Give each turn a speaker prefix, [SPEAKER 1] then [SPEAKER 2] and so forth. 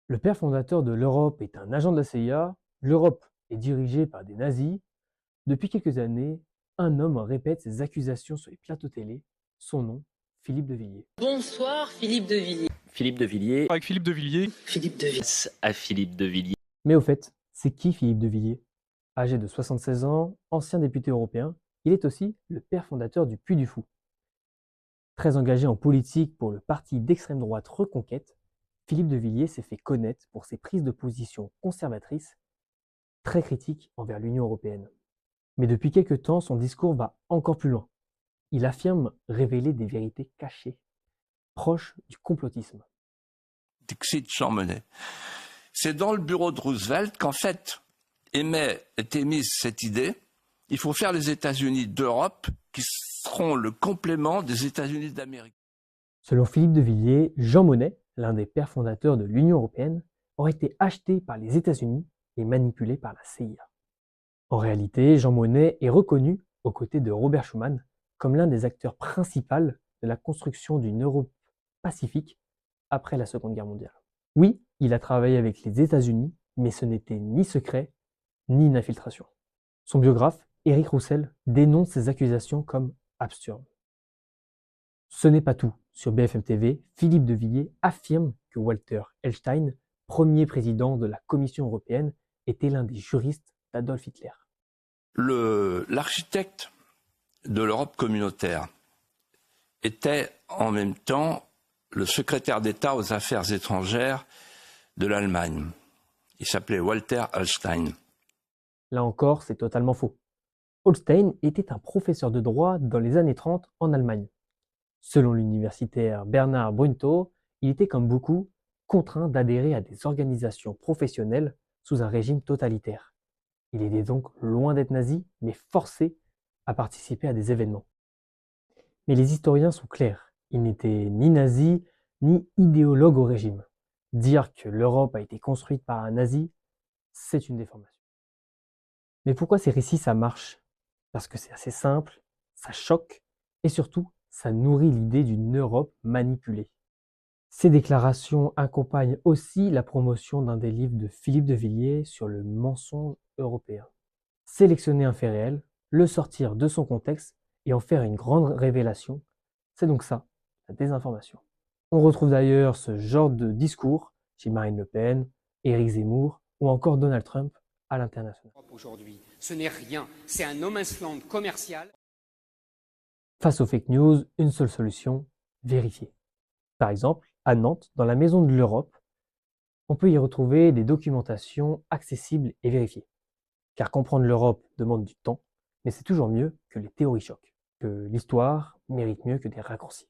[SPEAKER 1] Le père fondateur de l'Europe est un agent de la CIA, l'Europe est dirigée par des nazis. Depuis quelques années, un homme répète ses accusations sur les plateaux télé. Son nom, Philippe de Villiers.
[SPEAKER 2] Bonsoir Philippe de Villiers.
[SPEAKER 3] Philippe de Villiers.
[SPEAKER 4] Avec Philippe de Villiers.
[SPEAKER 2] Philippe de Villiers.
[SPEAKER 3] À Philippe de Villiers.
[SPEAKER 1] Mais au fait, c'est qui Philippe de Villiers? Âgé de 76 ans, ancien député européen, il est aussi le père fondateur du Puy du Fou. Très engagé en politique pour le parti d'extrême droite Reconquête, Philippe de Villiers s'est fait connaître pour ses prises de position conservatrices, très critiques envers l'Union européenne. Mais depuis quelque temps, son discours va encore plus loin. Il affirme révéler des vérités cachées, proches du complotisme.
[SPEAKER 5] Dixit Jean Monnet. C'est dans le bureau de Roosevelt qu'en fait est émise cette idée. Il faut faire les États-Unis d'Europe qui seront le complément des États-Unis d'Amérique.
[SPEAKER 1] Selon Philippe de Villiers, Jean Monnet, l'un des pères fondateurs de l'Union européenne, aurait été acheté par les États-Unis et manipulé par la CIA. En réalité, Jean Monnet est reconnu, aux côtés de Robert Schuman, comme l'un des acteurs principaux de la construction d'une Europe pacifique après la Seconde Guerre mondiale. Oui, il a travaillé avec les États-Unis, mais ce n'était ni secret, ni une infiltration. Son biographe, Éric Roussel, dénonce ces accusations comme absurdes. Ce n'est pas tout. Sur BFM TV, Philippe de Villiers affirme que Walter Eilstein, premier président de la Commission européenne, était l'un des juristes d'Adolf Hitler.
[SPEAKER 5] L'architecte de l'Europe communautaire était en même temps le secrétaire d'État aux affaires étrangères de l'Allemagne. Il s'appelait Walter Eilstein.
[SPEAKER 1] Là encore, c'est totalement faux. Holstein était un professeur de droit dans les années 30 en Allemagne. Selon l'universitaire Bernard Brunto, il était comme beaucoup contraint d'adhérer à des organisations professionnelles sous un régime totalitaire. Il était donc loin d'être nazi, mais forcé à participer à des événements. Mais les historiens sont clairs, il n'était ni nazi, ni idéologue au régime. Dire que l'Europe a été construite par un nazi, c'est une déformation. Mais pourquoi ces récits ça marche? Parce que c'est assez simple, ça choque, et surtout, ça nourrit l'idée d'une Europe manipulée. Ces déclarations accompagnent aussi la promotion d'un des livres de Philippe de Villiers sur le mensonge européen. Sélectionner un fait réel, le sortir de son contexte et en faire une grande révélation, c'est donc ça, la désinformation. On retrouve d'ailleurs ce genre de discours chez Marine Le Pen, Éric Zemmour ou encore Donald Trump à l'international.
[SPEAKER 6] Aujourd'hui, ce n'est rien, c'est un no man's land commercial.
[SPEAKER 1] Face aux fake news, une seule solution, vérifier. Par exemple, à Nantes, dans la Maison de l'Europe, on peut y retrouver des documentations accessibles et vérifiées. Car comprendre l'Europe demande du temps, mais c'est toujours mieux que les théories chocs, que l'histoire mérite mieux que des raccourcis.